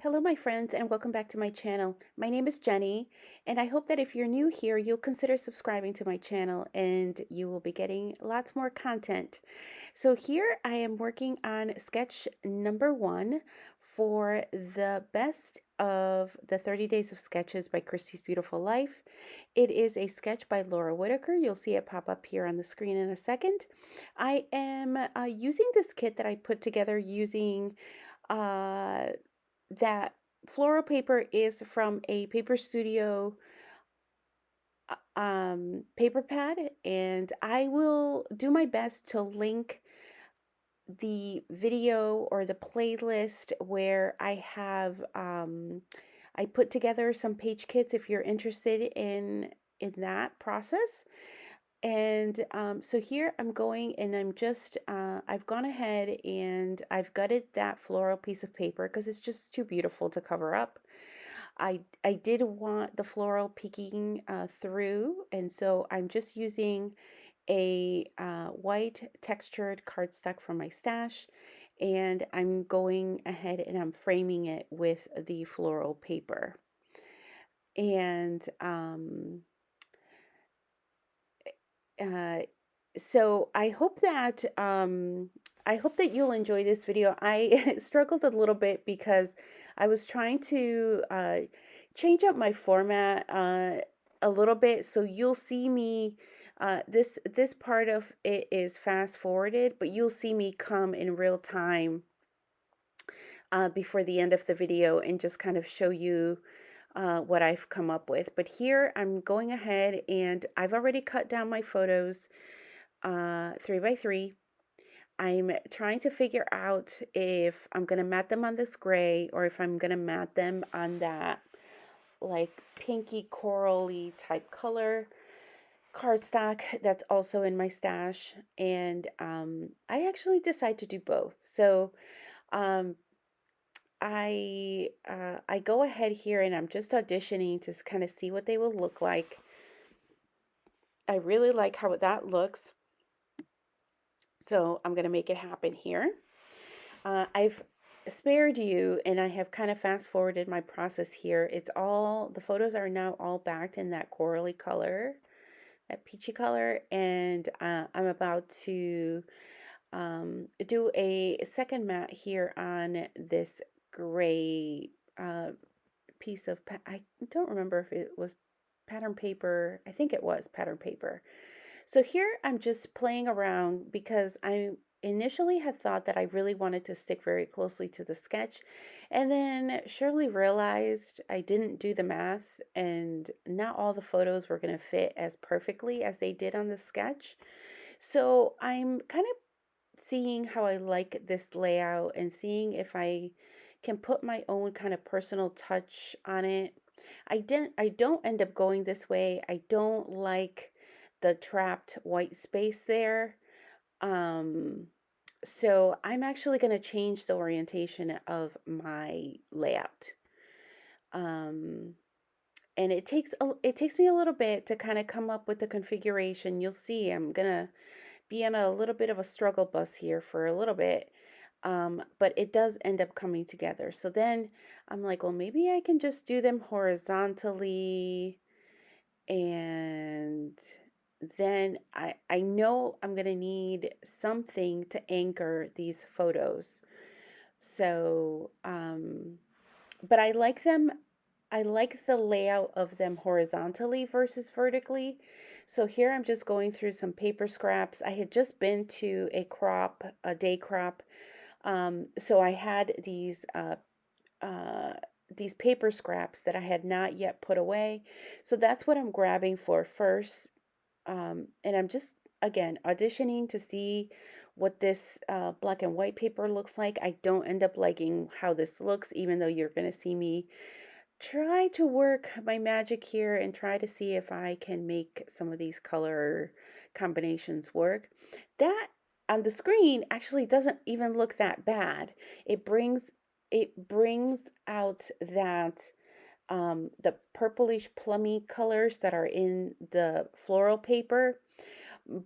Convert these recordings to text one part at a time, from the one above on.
Hello, my friends, and welcome back to my channel. My name is Jenny, and I hope that if you're new here, you'll consider subscribing to my channel and you will be getting lots more content. So here I am working on sketch number 1 for the best of the 30 Days of Sketches by Christie's Beautiful Life. It is a sketch by Laura Whitaker. You'll see it pop up here on the screen in a second. I am using this kit that I put together using uh, that floral paper is from a Paper Studio paper pad, and I will do my best to link the video or the playlist where I put together some page kits if you're interested in that process. And so here I'm going and I've gone ahead and I've gutted that floral piece of paper because it's just too beautiful to cover up. I did want the floral peeking through, and so I'm just using a white textured cardstock from my stash, and I'm going ahead and I'm framing it with the floral paper. And uh, so I hope that you'll enjoy this video. I struggled a little bit because I was trying to change up my format a little bit, so you'll see me this part of it is fast forwarded, but you'll see me come in real time before the end of the video and just kind of show you what I've come up with. But here I'm going ahead and I've already cut down my photos 3 by 3. I'm trying to figure out if I'm going to mat them on this gray or if I'm going to mat them on that like pinky corally type color cardstock that's also in my stash. And I actually decide to do both. So um, I go ahead here and I'm just auditioning to kind of see what they will look like. I really like how that looks, so I'm going to make it happen here. I've spared you and I have kind of fast forwarded my process here. The photos are now all backed in that corally color, that peachy color, and I'm about to do a second mat here on this gray piece of, I don't remember if it was pattern paper. I think it was pattern paper. So here I'm just playing around because I initially had thought that I really wanted to stick very closely to the sketch, and then surely realized I didn't do the math and not all the photos were going to fit as perfectly as they did on the sketch. So I'm kind of seeing how I like this layout and seeing if I can put my own kind of personal touch on it. I don't end up going this way. I don't like the trapped white space there. Um, so I'm actually going to change the orientation of my layout. Um, and it takes me a little bit to kind of come up with the configuration. You'll see I'm going to be on a little bit of a struggle bus here for a little bit. But it does end up coming together. So then I'm like, well, maybe I can just do them horizontally, and then I know I'm gonna need something to anchor these photos. So, but I like the layout of them horizontally versus vertically. So here I'm just going through some paper scraps. I had just been to a day crop. So I had uh, these paper scraps that I had not yet put away. So that's what I'm grabbing for first. And I'm just, again, auditioning to see what this black and white paper looks like. I don't end up liking how this looks, even though you're going to see me try to work my magic here and try to see if I can make some of these color combinations work. That on the screen actually doesn't even look that bad. It brings out that the purplish plummy colors that are in the floral paper.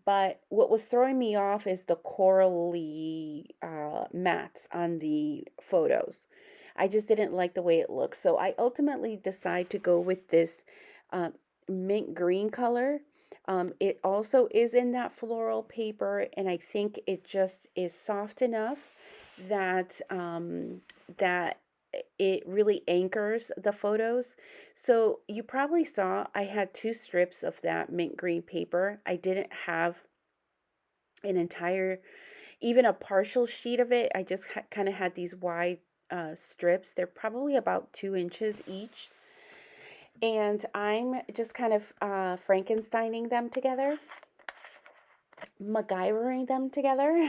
But what was throwing me off is the corally mats on the photos. I just didn't like the way it looked. So I ultimately decided to go with this um, mint green color. It also is in that floral paper, and I think it just is soft enough that that it really anchors the photos. So you probably saw I had two strips of that mint green paper. I didn't have an entire, even a partial sheet of it. I just kind of had these wide strips. They're probably about 2 inches each. And I'm just kind of Frankensteining them together, MacGyvering them together.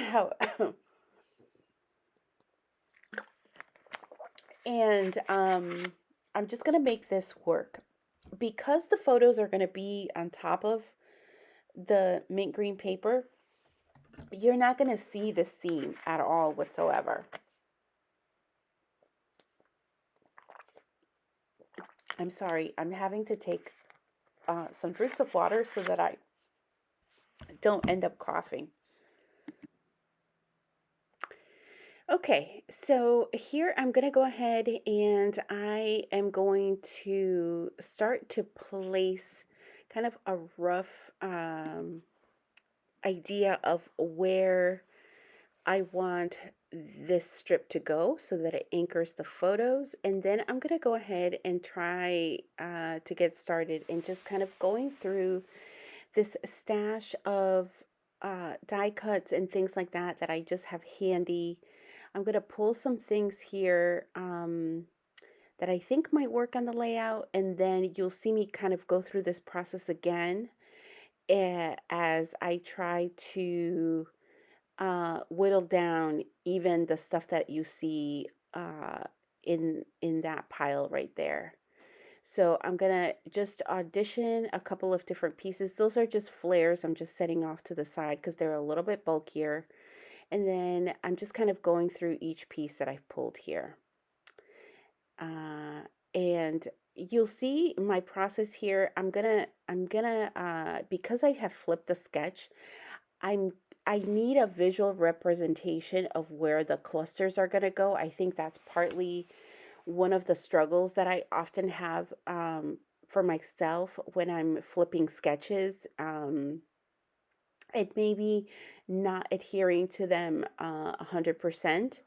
And I'm just going to make this work. Because the photos are going to be on top of the mint green paper, you're not going to see the seam at all whatsoever. I'm sorry, I'm having to take some drinks of water so that I don't end up coughing. Okay, so here I'm going to go ahead and I am going to start to place kind of a rough idea of where I want this strip to go so that it anchors the photos. And then I'm going to go ahead and try to get started and just kind of going through this stash of die cuts and things like that that I just have handy. I'm going to pull some things here that I think might work on the layout, and then you'll see me kind of go through this process again as I try to whittle down even the stuff that you see in that pile right there. So I'm gonna just audition a couple of different pieces. Those are just flares I'm just setting off to the side because they're a little bit bulkier. And then I'm just kind of going through each piece that I've pulled here. And you'll see my process here. I'm gonna because I have flipped the sketch, I need a visual representation of where the clusters are going to go. I think that's partly one of the struggles that I often have for myself when I'm flipping sketches. And maybe not adhering to them 100%.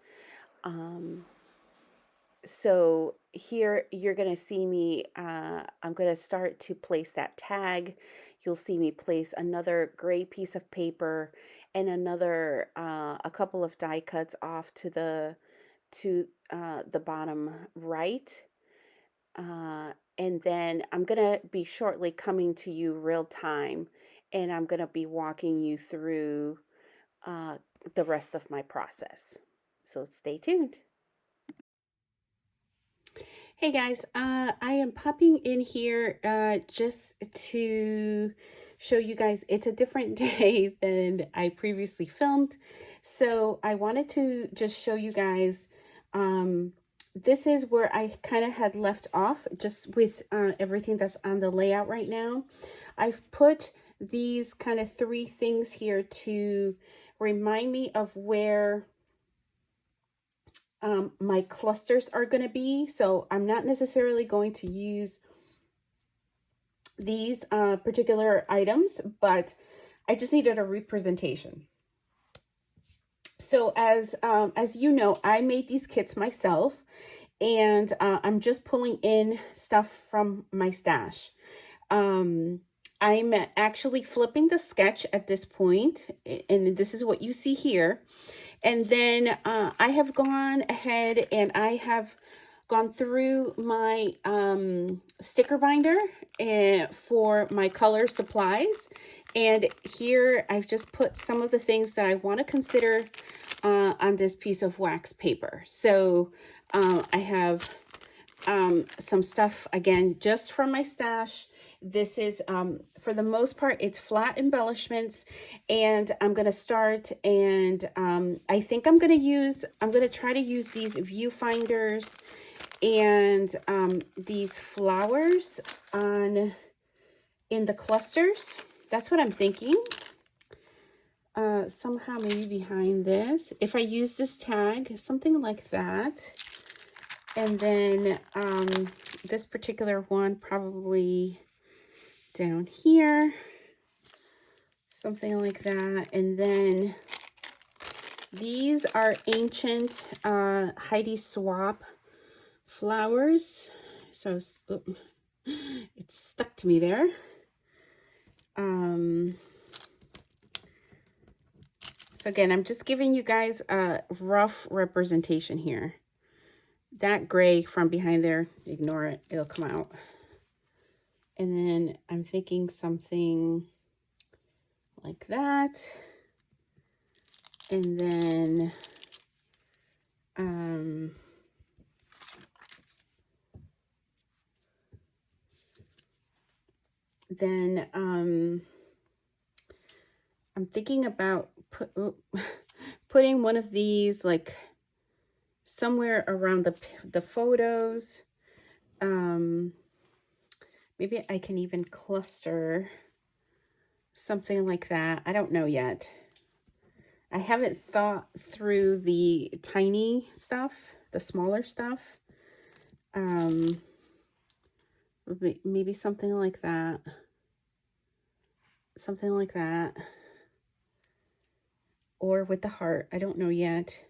So here you're going to see me, I'm going to start to place that tag. You'll see me place another gray piece of paper and another, a couple of die cuts off to the bottom right. And then I'm going to be shortly coming to you real time, and I'm going to be walking you through the rest of my process. So stay tuned. Hey guys, I am popping in here just to show you guys it's a different day than I previously filmed. So I wanted to just show you guys, this is where I kind of had left off just with everything that's on the layout right now. I've put these kind of three things here to remind me of where my clusters are going to be. So I'm not necessarily going to use these particular items, but I just needed a representation. So as you know, I made these kits myself, and I'm just pulling in stuff from my stash. I'm actually flipping the sketch at this point, and this is what you see here. And then I have gone ahead and I have gone through my sticker binder for my color supplies. And here I've just put some of the things that I want to consider on this piece of wax paper. So I have some stuff, again, just from my stash. This is, for the most part, it's flat embellishments, and I'm going to start, and I think I'm going to try to use these viewfinders and these flowers in the clusters. That's what I'm thinking. Somehow maybe behind this, if I use this tag, something like that. And then this particular one probably down here, something like that. And then these are ancient Heidi Swap flowers. So it's stuck to me there. So again, I'm just giving you guys a rough representation here. That gray from behind there, ignore it, it'll come out. And then I'm thinking something like that. And then I'm thinking about putting one of these like somewhere around the photos. Maybe I can even cluster something like that. I don't know yet. I haven't thought through the tiny stuff, the smaller stuff. Maybe something like that. Something like that. Or with the heart. I don't know yet.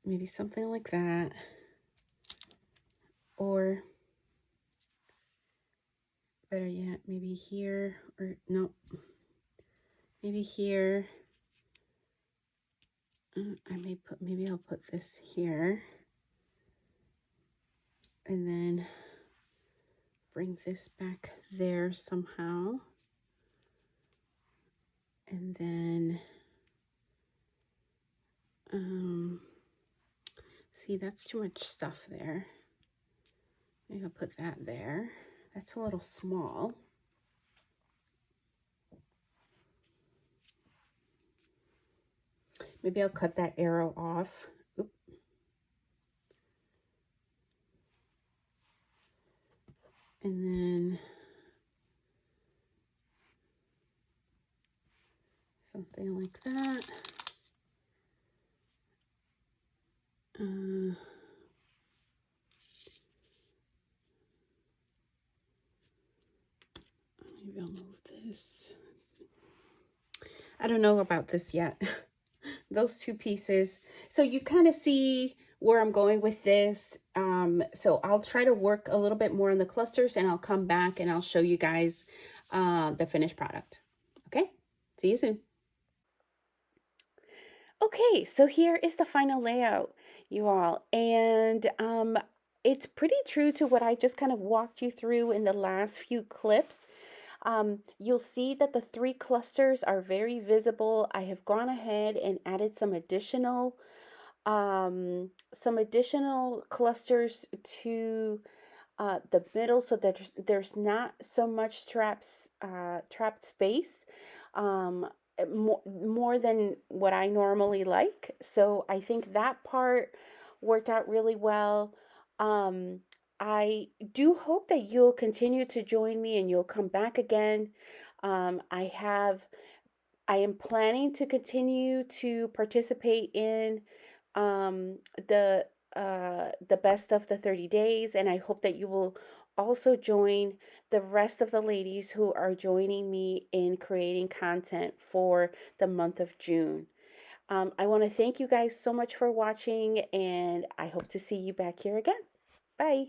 Maybe something like that. Or better yet, maybe here, or no, maybe here. Maybe I'll put this here. And then bring this back there somehow. And then, see, that's too much stuff there. Maybe I'll put that there. That's a little small. Maybe I'll cut that arrow off. Oop. And then something like that. Maybe I'll move this. I don't know about this yet. Those two pieces. So you kind of see where I'm going with this. So I'll try to work a little bit more on the clusters, and I'll come back and I'll show you guys the finished product. Okay, see you soon. Okay, so here is the final layout, you all. And it's pretty true to what I just kind of walked you through in the last few clips. You'll see that the three clusters are very visible. I have gone ahead and added some additional clusters to the middle, so that there's not so much trapped space, more than what I normally like. So I think that part worked out really well. Um, I do hope that you'll continue to join me and you'll come back again. I am planning to continue to participate in um, the the best of the 30 days, and I hope that you will also join the rest of the ladies who are joining me in creating content for the month of June. I want to thank you guys so much for watching, and I hope to see you back here again. Bye.